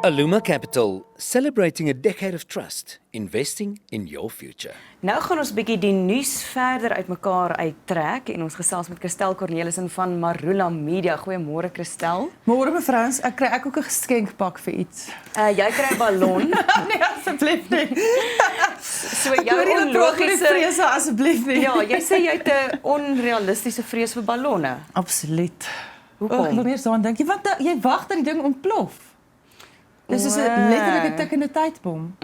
Aluma Capital, celebrating a decade of trust, investing in your future. Nou gaan ons bietjie die nuus verder uitmekaar uittrek en ons gesels met Christel Cornelissen van Marula Media. Goeiemôre Christel. Môre mevrou, ek kry ek ook 'n geskenkpak vir iets. Jy kry 'n ballon. Nee, asseblief nie. So jou onlogiese vrese asseblief nie. Ja, jy sê jy het 'n onrealistiese vrees vir ballonne. Absoluut. Hoekom? Ek wil meer daaraan dink. Want jy wag dat die ding ontplof. Dis is 'n letterlike tikkende tydbom.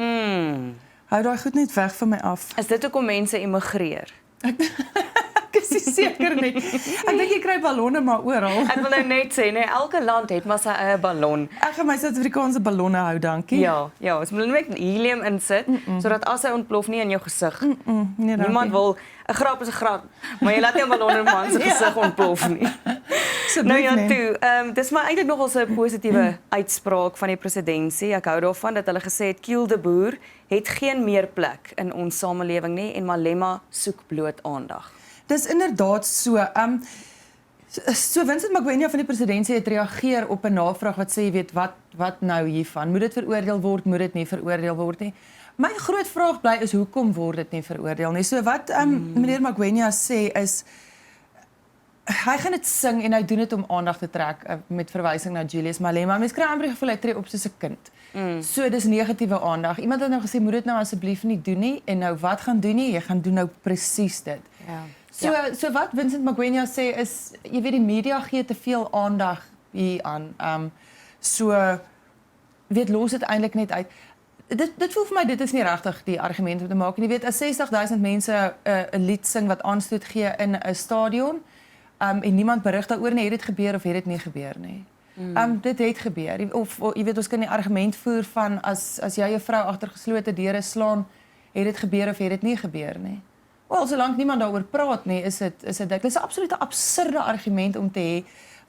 Hou daai goed net weg van my af. Is dit hoekom mense immigreer? Ek is nie seker nie. Ek dink jy kry ballonne maar oral. Ek wil nou net sê, nee, elke land het maar sy eie ballon. Ek gaan my Suid-Afrikaanse ballonne hou, dankie. Ja, ons moet net helium insit sodat as hy ontplof nie in jou gesig. Nee, dankie. Niemand wil 'n grap is 'n grap, maar jy laat nie 'n ballon in 'n man se gesig ontplof nie. Nou ja, toe, dis maar eintlik nogal 'n positiewe uitspraak van die presidentskap. Ek hou daarvan dat hulle gesê het Kiel de Boer het geen meer plek in ons samelewing nie en Malema soek bloot aandag. Dis inderdaad so. So Vincent Magwenya van die presidentskap het reageer op 'n navraag wat sê, jy weet, wat nou hiervan? Moet dit veroordeel word, moet dit nie veroordeel word nie? My groot vraag bly is hoekom word dit nie veroordeel nie? So wat meneer Magwenya sê is hy gaan dit sing en hy doen dit om aandag te trek met verwysing na Julius Malema. Mens kry amper gevoel hy tree op soos 'n kind. So dis negatiewe aandag. Iemand het nou gesê moet dit nou asseblief nie doen nie en nou wat gaan doen nie? Jy gaan doen nou presies dit. Ja. So wat Vincent Magwenya sê is, jy weet die media gee te veel aandag hieraan. So weet los dit eintlik net uit. Dit voel vir my dit is nie regtig die argument om te maak nie. Jy weet as 60,000 mense 'n lied sing wat aanstoot gee in 'n stadion en niemand berig daaroor nie, het dit gebeur of het dit nie gebeur nie. Dit het gebeur. Of jy weet ons kan die argument voer van as jy jou vrou agter geslote deure slaan, het dit gebeur of het dit nie gebeur nie. Wel, solank niemand daaroor praat nie, is dit dit is 'n absolute absurde argument om te hê.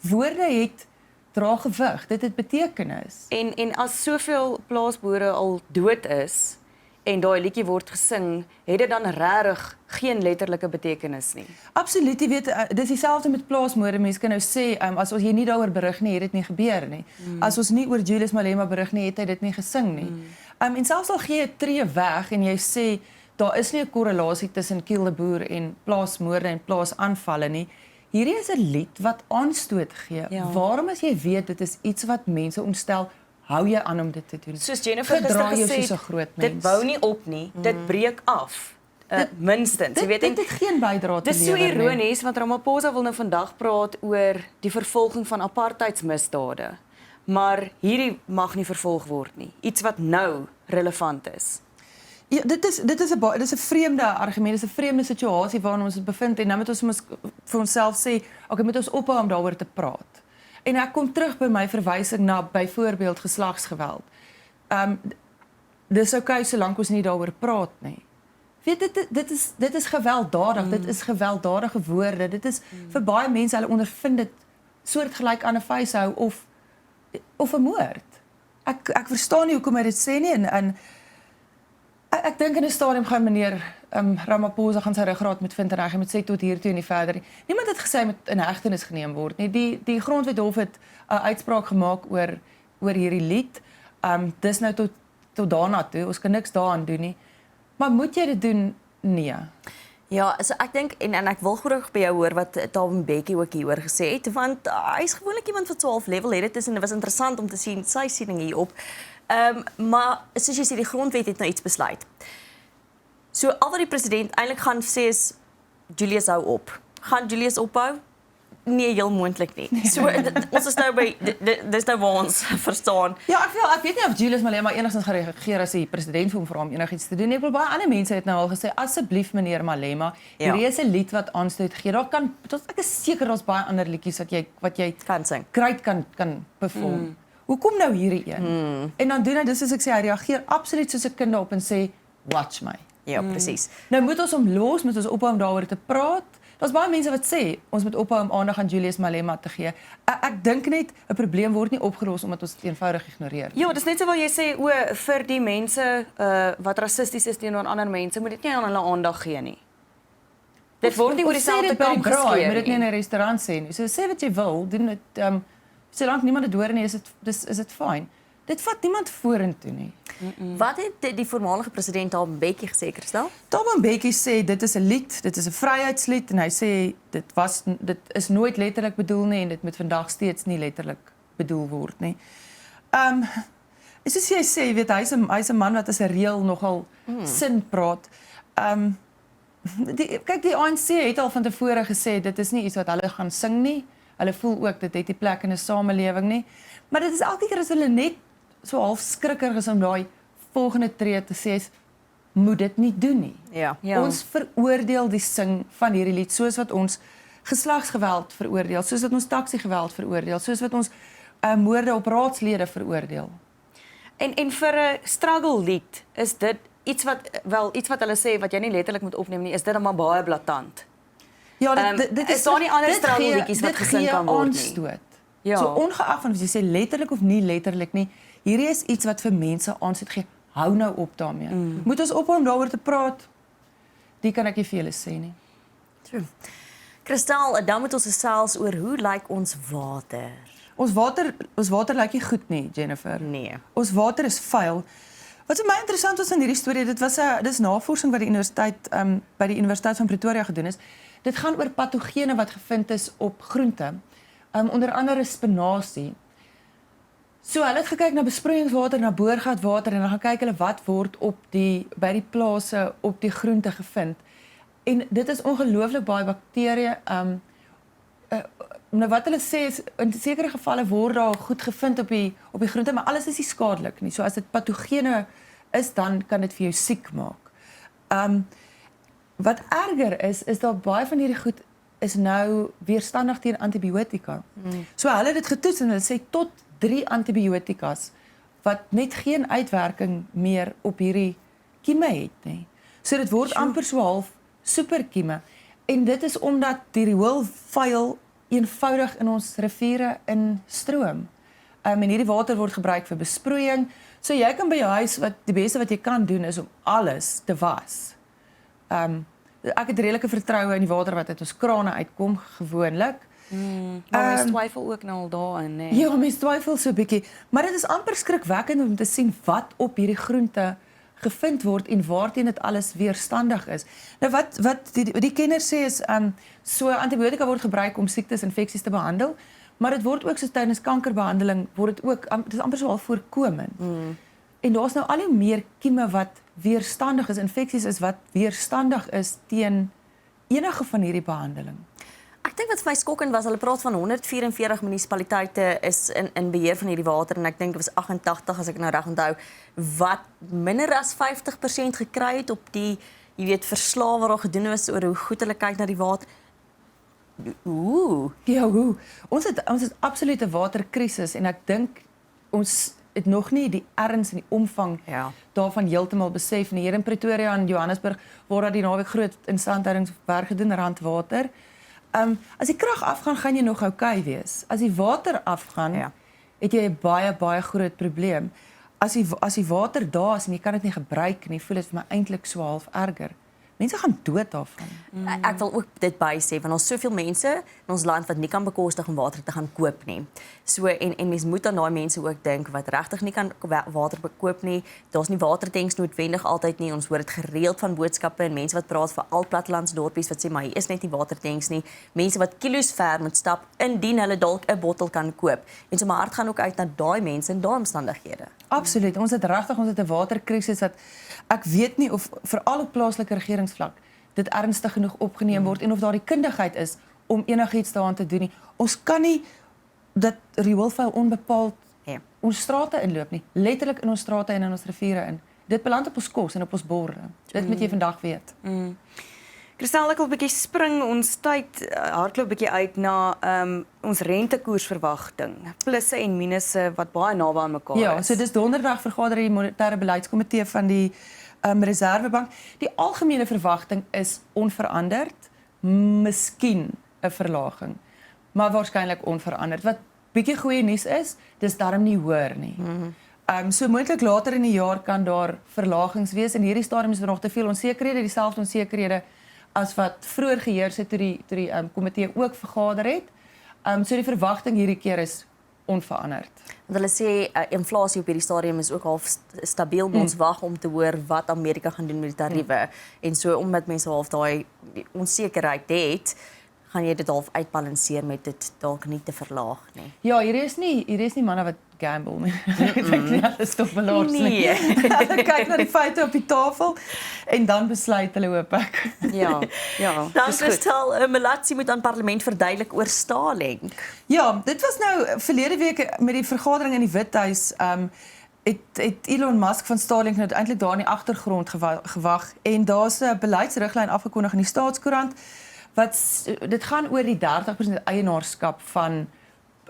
Woorde het dra gewig. Dit het betekenis. En as soveel plaasboere al dood is en daai liedjie word gesing, het dit dan regtig geen letterlike betekenis nie. Absoluut, jy weet, dis dieselfde met plaasmoorde. Mense kan nou sê, as ons hier nie daaroor berig nie, het dit nie gebeur nie. As ons nie oor Julius Malema berig nie, het hy dit nie gesing nie. En selfs al gee jy 'n tree weg en jy sê daar is nie 'n korrelasie tussen Kiel de Boer en plaasmoorde en plaasaanvalle nie. Hierdie is 'n lied wat aanstoot gee. Ja. Waarom as jy weet dit is iets wat mense ontstel, hou jy aan om dit te doen? Soos Jennifer gister gesê het, dit bou nie op nie, dit breek af. Minstens, jy weet, dit het geen bydrae te lewer nie. Dis so ironies want Ramaphosa wil nou vandag praat oor die vervolging van apartheidsmisdade. Maar hierdie mag nie vervolg word nie. Iets wat nou relevant is. Ja, dit is 'n vreemde argument, dit is 'n vreemde situasie waarin ons ons bevind en nou moet ons vir onsself sê, okay, moet ons ophou om daaroor te praat. En ek kom terug by my verwysing na byvoorbeeld geslagsgeweld. Dis okay solank ons nie daaroor praat nie. Weet dit is gewelddadig, dit is gewelddadige woorde. Dit is vir baie mense, hulle ondervind dit soortgelyk aan 'n vuishou of 'n moord. Ek verstaan nie hoekom hy dit sê nie en ek dink in 'n stadium gaan meneer Ramaphosa gaan sy ruggraat moet vind en hy moet sê tot hier toe en nie verder nie. Niemand het gesê hy moet in hegtenis geneem word nie. Die Grondwethof het 'n uitspraak gemaak oor hierdie lied. Dis nou tot daarna toe. Ons kan niks daaraan doen nie. Maar moet jy dit doen? Nee. Ja, so ek dink en ek wil graag by jou hoor wat Thabo Mbeki ook hieroor gesê het, want hy is gewoonlik iemand wat 12 level het dit is en dit was interessant om te sien sy siening hierop. Maar soos jy sê, die grondwet het nou iets besluit. So al wat die president eintlik gaan sê is Julius hou op. Gaan Julius ophou? Nee, heel moontlik nie. So ons is nou by dis nou waar ons verstaan. Ja, ek weet nie of Julius Malema enigstens gereageer as die president vir hom vra om enigiets te doen nie. Ek wil baie ander mense het nou al gesê asseblief meneer Malema, hierdie is 'n lied wat aanstoot gee. Daar kan ek is seker daar's baie ander liedjies wat jy kan sing. Kan perform. Hoekom nou hierdie een? En dan doen hy dis soos ek sê, hy reageer absoluut soos 'n kind daarop en sê watch my. Ja, presies. Nou moet ons hom los, moet ons ophou om daaroor te praat. Daar's baie mense wat sê ons moet ophou om aandag aan Julius Malema te gee. Ek dink net 'n probleem word nie opgelos omdat ons dit eenvoudig ignoreer. Ja, dis net so wat jy sê vir die mense wat rassisties is teenoor ander mense, moet dit nie aan hulle aandag gee nie. Dit word nie oor dieselfde kam geskeer nie. Moet dit nie in 'n restaurant sê nie. So sê wat jy wil, doen dit solank niemand dit hoor nie, is dit fyn. dit vat niemand vorentoe nie. Wat het die voormalige president Thabo Mbeki gesê, Christel? Thabo Mbeki sê dit is 'n lied, dit is 'n vryheidslied en hy sê dit is nooit letterlik bedoel nie en dit moet vandag steeds nie letterlik bedoel word nie. Soos jy sê, weet hy's 'n man wat as 'n reël nogal sin praat. Kyk, die ANC het al van tevore gesê dit is nie iets wat hulle gaan sing nie. Hulle voel ook dit het nie plek in 'n samelewing nie. Maar dit is elke keer as hulle net so half skrikkerig is om daai volgende tree te sê, moet dit nie doen nie. Ja. Ons veroordeel die sing van hierdie lied soos wat ons geslagsgeweld veroordeel, soos wat ons taksiegeweld veroordeel, soos wat ons moorde op raadslede veroordeel. En vir 'n struggle lied is dit iets wat hulle sê wat jy nie letterlik moet opneem nie, is dit dan maar baie blaatant. Ja, dit is daar nie ander struggle liedjies wat gesing kan word nie. Aanstoot. Ja. So ongeag van of jy sê letterlik of nie letterlik nie, hierdie is iets wat vir mense aanstoot gee. Hou nou op daarmee. Moet ons ophou om daaroor te praat? Die kan ek nie vir julle sê nie. True. Christel, dan moet ons gesels oor hoe lyk ons water? Ons water lyk nie goed nie, Jennifer. Nee. Ons water is vuil. Wat vir my interessant was in hierdie storie, dis navorsing wat by die Universiteit van Pretoria gedoen is. Dit gaan oor patogene wat gevind is op groente, onder andere spinasie. So hulle het gekyk na besproeiingswater, na boorgatwater en dan gaan kyk hulle wat word by die plase op die groente gevind. En dit is ongelooflik baie bakterieë. Nou wat hulle sê is in sekere gevalle word daar goed gevind op die groente, maar alles is nie skadelik nie. So as dit patogene is, dan kan dit vir jou siek maak. Wat erger is daar baie van hierdie goed is nou weerstandig teen antibiotika. So hulle het dit getoets en hulle sê tot 3 antibiotikas wat net geen uitwerking meer op hierdie kieme het nie. So dit word amper so half superkieme. En dit is omdat die rioolvuil eenvoudig in ons riviere instroom. En hierdie water word gebruik vir besproeiing. So jy kan by jou huis die beste wat jy kan doen is om alles te was. Ek het redelike vertroue in die water wat uit ons krane uitkom gewoonlik. Maar mens twyfel ook nou al daarin, né? Ja, mens twyfel so 'n bietjie, maar dit is amper skrikwekkend om te sien wat op hierdie groente gevind word en waarteen dit alles weerstandig is. Nou wat die kenners sê is so antibiotika word gebruik om siektes, infeksies te behandel, maar dit word ook so tydens kankerbehandeling word dit ook dit is amper so al voorkomend. En daar's nou al hoe meer kieme wat weerstandig is, infeksies is wat weerstandig is teen enige van hierdie behandeling. Ek dink wat vir my skokkend was, hulle praat van 144 munisipaliteite is in beheer van hierdie water en ek dink dit was 88 as ek nou reg onthou wat minder as 50% gekry het op die verslae wat daar gedoen is oor hoe goed hulle kyk na die water. Ja, ons het absolute waterkrisis en ek dink ons het nog nie die erns en die omvang daarvan heeltemal besef nie. Hier in Pretoria en Johannesburg waar daar die naweek groot instandhoudingswerk gedoen rand water. As die krag afgaan, gaan jy nog oukei wees. As die water afgaan, het jy 'n baie groot probleem. As die water daar is en jy kan dit nie gebruik nie, voel dit vir my eintlik so half erger. Mense gaan dood daarvan. Ek wil ook dit bysê want ons soveel mense in ons land wat nie kan bekostig om water te gaan koop nie. So en mens moet aan daai mense ook dink wat regtig nie kan water bekoop nie. Daar's nie watertanks noodwendig altyd nie. Ons hoor dit gereeld van boodskappe en mense wat praat vir al plattelandsdorpies wat sê maar hier is net nie watertanks nie. Mense wat kilos ver moet stap indien hulle dalk 'n bottel kan koop. En so my hart gaan ook uit na daai mense in daai omstandighede. Absoluut. Ons het 'n waterkrisis wat ek weet nie of veral op plaaslike regeringsvlak dit ernstig genoeg opgeneem word en of daar die kundigheid is om enigiets daaraan te doen nie. Ons kan nie dat rioolvuil onbepaald ons strate inloop nie. Letterlik in ons strate en in ons riviere in. Dit beland op ons kos en op ons borde. Dit moet jy vandag weet. Christel, ek wil 'n bietjie spring ons tyd hardloop 'n bietjie uit na ons rentekoersverwagting. Plusse en minusse wat baie naby aan mekaar is. Ja, so dis donderdag vergader die monetêre beleidskomitee van die Reservebank. Die algemene verwagting is onveranderd, miskien 'n verlaging, maar waarskynlik onveranderd. Wat bietjie goeie nuus is, dis darm nie hoër nie. So moontlik later in die jaar kan daar verlagings wees en hierdie stadium is daar nog te veel onsekerhede, dieselfde onsekerhede as wat vroeër geheers het toe die komitee ook vergader het. So die verwagting hierdie keer is onveranderd. Want hulle sê inflasie op hierdie stadium is ook half stabiel, maar ons wag om te hoor wat Amerika gaan doen met die tariewe. En so omdat mense half daai onsekerheid het, gaan jy dit half uitbalanseer met dit dalk nie te verlaag nie. Ja, hier is nie manne wat gamble nie. Ek dink nie hulle is tog belaars nie. Nee. Hulle kyk na die feite op die tafel en dan besluit hulle hoop ek. Ja, Dan dis goed. Christel, Malatsi moet aan parlement verduidelik oor Starlink. Ja, dit was nou verlede week met die vergadering in die Withuis, het Elon Musk van Starlink nou eintlik daar in die agtergrond gewag en daar's 'n beleidsriglyn afgekondig in die Staatskoerant dit gaan oor die 30% eienaarskap van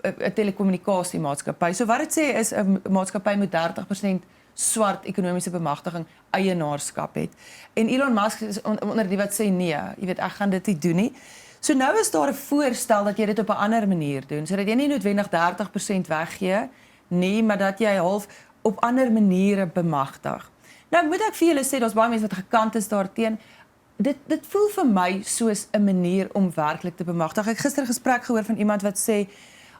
'n telekommunikasiemaatskappy. So wat dit sê is 'n maatskappy moet 30% swart ekonomiese bemagtiging eienaarskap het. En Elon Musk is onder die wat sê nee, jy weet ek gaan dit nie doen nie. So nou is daar 'n voorstel dat jy dit op 'n ander manier doen, sodat jy nie noodwendig 30% weggee nie, maar dat jy half op ander maniere bemagtig. Nou moet ek vir julle sê daar's baie mense wat gekant is daarteen. Dit voel vir my soos 'n manier om werklik te bemagtig. Ek gister 'n gesprek gehoor van iemand wat sê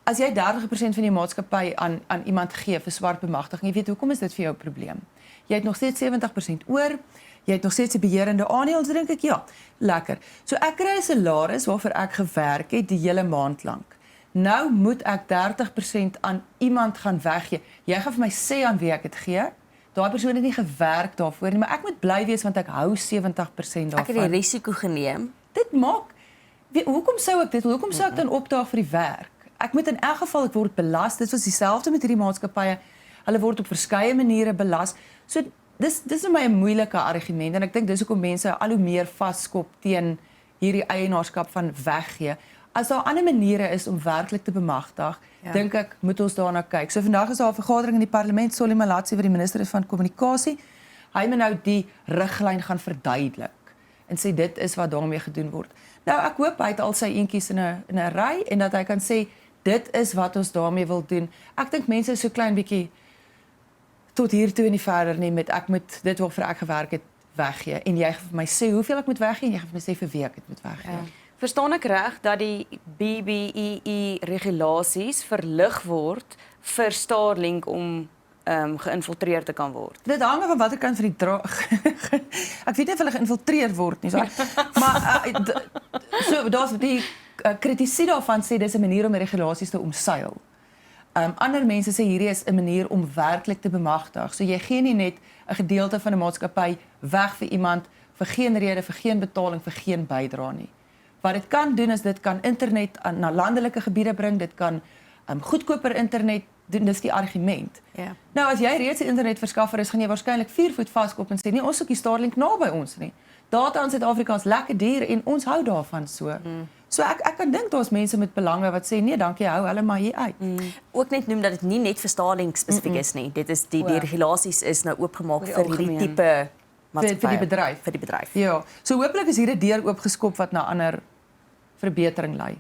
as jy 30% van die maatskappy aan iemand gee vir swart bemagtiging, jy weet hoekom is dit vir jou 'n probleem? Jy het nog steeds 70% oor, jy het nog steeds 'n beheerende aandeel, so dink ek ja, lekker. So ek kry 'n salaris waarvoor ek gewerk het die hele maand lank. Nou moet ek 30% aan iemand gaan weggee. Jy gaan vir my sê aan wie ek dit gee. Daai persoon het nie gewerk daarvoor nie, maar ek moet bly wees want ek hou 70% daarvan. Ek het die risiko geneem. Dit maak hoekom sou ek dit? Hoekom sou ek dan opdaag vir die werk? Ek moet in elk geval ek word belas. Dit was dieselfde met hierdie maatskappye. Hulle word op verskeie maniere belas. So dis vir my 'n moeilike argument en ek dink dis hoekom mense al hoe meer vaskop teen hierdie eienaarskap van weggee. As daar ander maniere is om werklik te bemagtig, dink ek moet ons daarna kyk. So vandag is daar 'n vergadering in die parlement, Solly Malatsi wat die minister is van kommunikasie. Hy moet nou die riglyn gaan verduidelik en sê dit is wat daarmee gedoen word. Nou ek hoop hy het al sy eentjies in 'n ry en dat hy kan sê dit is wat ons daarmee wil doen. Ek dink mense is so klein bietjie tot hier toe en nie verder nie met ek moet dit waarvoor ek gewerk het weggee en jy gaan vir my sê hoeveel ek moet weggee en jy gaan vir my sê vir wie ek dit moet weggee. Ja. Verstaan ek reg dat die BBEE regulasies verlig word vir Starlink om geïnfiltreer te kan word? Dit hang af van watter kant van die ek weet nie of hulle geïnfiltreer word nie, maar so daar's die kritisie daarvan sê dis 'n manier om die regulasies te omseil. Ander mense sê hierdie is 'n manier om werklik te bemagtig. So jy gee nie net 'n gedeelte van 'n maatskappy weg vir iemand vir geen rede, vir geen betaling, vir geen bydrae nie. Wat dit kan doen is dit kan internet na landelike gebiede bring, dit kan goedkoper internet doen, dis die argument. Ja. Nou as jy reeds 'n internetverskaffer is, gaan jy waarskynlik 4 voet vaskop en sê nee, ons soek die Starlink naby ons nie. Data in Suid-Afrika is lekker duur en ons hou daarvan so. So ek kan dink daar's mense met belange wat sê nee, dankie, hou hulle maar hier uit. Ook net noem dat dit nie net vir Starlink spesifiek is nie. Dit is die regulasies is nou oopgemaak vir hierdie tipe maatskappye. Vir die bedryf. Vir die bedryf. Ja. So hopelik is hier 'n deur oopgeskop wat na ander verbetering lei.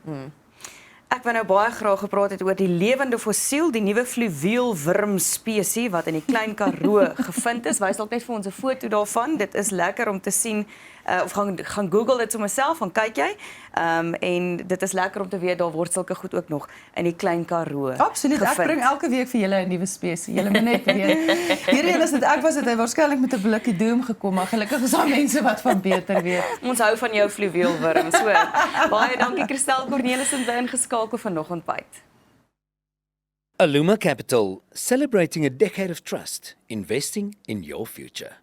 Ek wou nou baie graag gepraat het oor die lewende fossiel, die nuwe fluweelwurm spesies wat in die Klein Karoo gevind is. Wys dalk net vir ons 'n foto daarvan. Dit is lekker om te sien of gaan Google dit sommer self, gaan kyk jy. En dit is lekker om te weet daar word sulke goed ook nog in die Klein Karoo. Absoluut. Ek bring elke week vir julle 'n nuwe spesies. Julle moet net weet. Hierdie een is dit ek was dit hy waarskynlik met 'n blikkie doom gekom, maar gelukkig is daar mense wat van beter weet. Ons hou van jou fluweelwurm. So baie dankie Christel Cornelissen by ingeskakel vanoggend byt. Aluma Capital, celebrating a decade of trust, investing in your future.